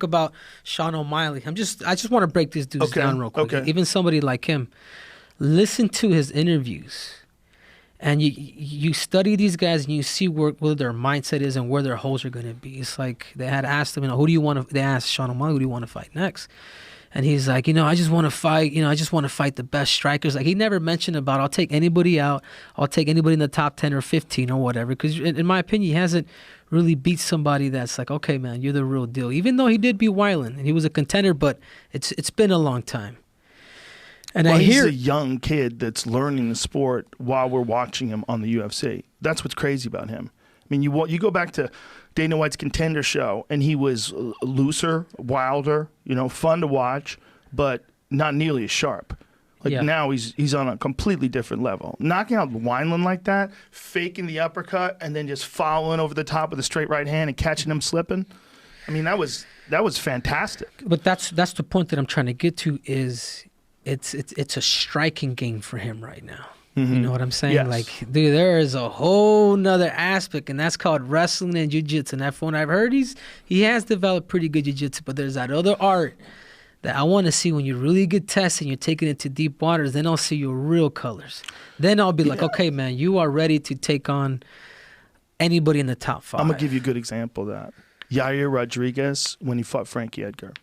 about Sean O'Malley. I just want to break this dude down real quick. Even somebody like him, listen to his interviews, and you study these guys and you see where their mindset is and where their holes are going to be. It's like they had asked him, who do you want to? They asked Sean O'Malley, who do you want to fight next? And he's like, I just want to fight. I just want to fight the best strikers. Like he never mentioned about I'll take anybody out. I'll take anybody in the top 10 or 15 or whatever. Because in my opinion, he hasn't really beat somebody that's like, okay, man, you're the real deal. Even though he did beat Weiland and he was a contender, but it's been a long time. And he's a young kid that's learning the sport while we're watching him on the UFC. That's what's crazy about him. I mean, you go back to Dana White's Contender show, and he was looser, wilder, fun to watch, but not nearly as sharp. Now he's on a completely different level. Knocking out Wineland like that, faking the uppercut, and then just following over the top with a straight right hand and catching him slipping. I mean, that was fantastic. But that's the point that I'm trying to get to is it's a striking game for him right now. Mm-hmm. You know what I'm saying? Yes. Like, dude, there is a whole nother aspect, and that's called wrestling and jiu-jitsu. And from what I've heard, he has developed pretty good jiu-jitsu, but there's that other art that I want to see when you really get tested and you're taking it to deep waters. Then I'll see your real colors. Then I'll be like, okay, man, you are ready to take on anybody in the top 5. I'm going to give you a good example of that. Yair Rodriguez, when he fought Frankie Edgar.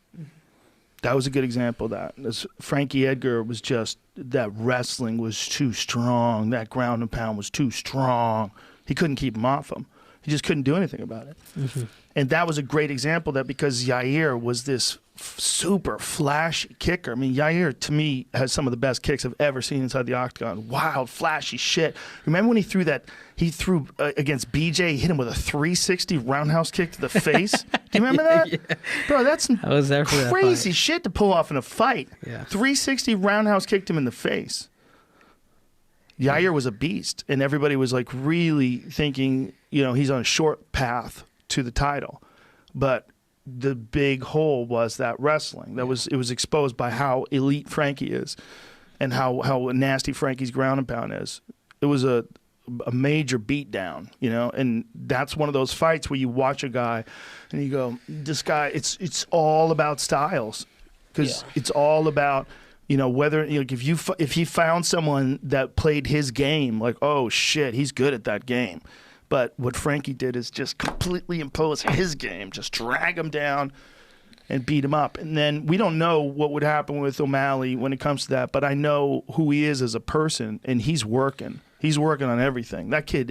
That was a good example of that. Frankie Edgar was just, that wrestling was too strong. That ground and pound was too strong. He couldn't keep him off him. He just couldn't do anything about it. Mm-hmm. And that was a great example of that because Yair was this super flashy kicker. I mean, Yair, to me, has some of the best kicks I've ever seen inside the octagon. Wild, flashy shit. Remember when he threw against BJ, he hit him with a 360 roundhouse kick to the face? Do you remember that? Yeah. Bro, that's crazy shit to pull off in a fight. Yeah. 360 roundhouse kicked him in the face. Yair was a beast, and everybody was like really thinking, he's on a short path to the title. But the big hole was that wrestling. It was exposed by how elite Frankie is and how nasty Frankie's ground and pound is. It was a major beatdown, and that's one of those fights where you watch a guy and you go, this guy, it's all about styles because it's all about, whether if he found someone that played his game, like, oh shit, he's good at that game. But what Frankie did is just completely impose his game, just drag him down and beat him up. And then we don't know what would happen with O'Malley when it comes to that, but I know who he is as a person, and he's working. He's working on everything. That kid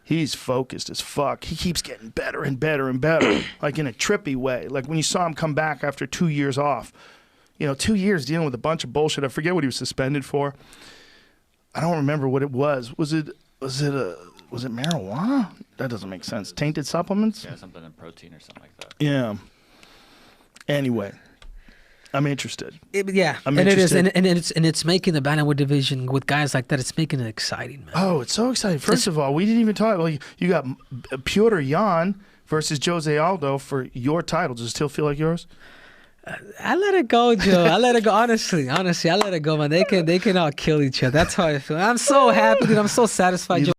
he's focused as fuck. He keeps getting better and better and better, like in a trippy way. Like when you saw him come back after 2 years off, 2 years dealing with a bunch of bullshit. I forget what he was suspended for. I don't remember what it was. Was it marijuana? That doesn't make sense. Tainted supplements? Yeah, something in protein or something like that. Yeah. Anyway, I'm interested. I'm interested. And it's making the bantamweight division with guys like that. It's making it exciting, man. Oh, it's so exciting. First of all, we didn't even talk. Well, you got Piotr Jan versus Jose Aldo for your title. Does it still feel like yours? I let it go, Joe. I let it go. Honestly, I let it go, man. They can all kill each other. That's how I feel. I'm so happy, dude. I'm so satisfied, Joe.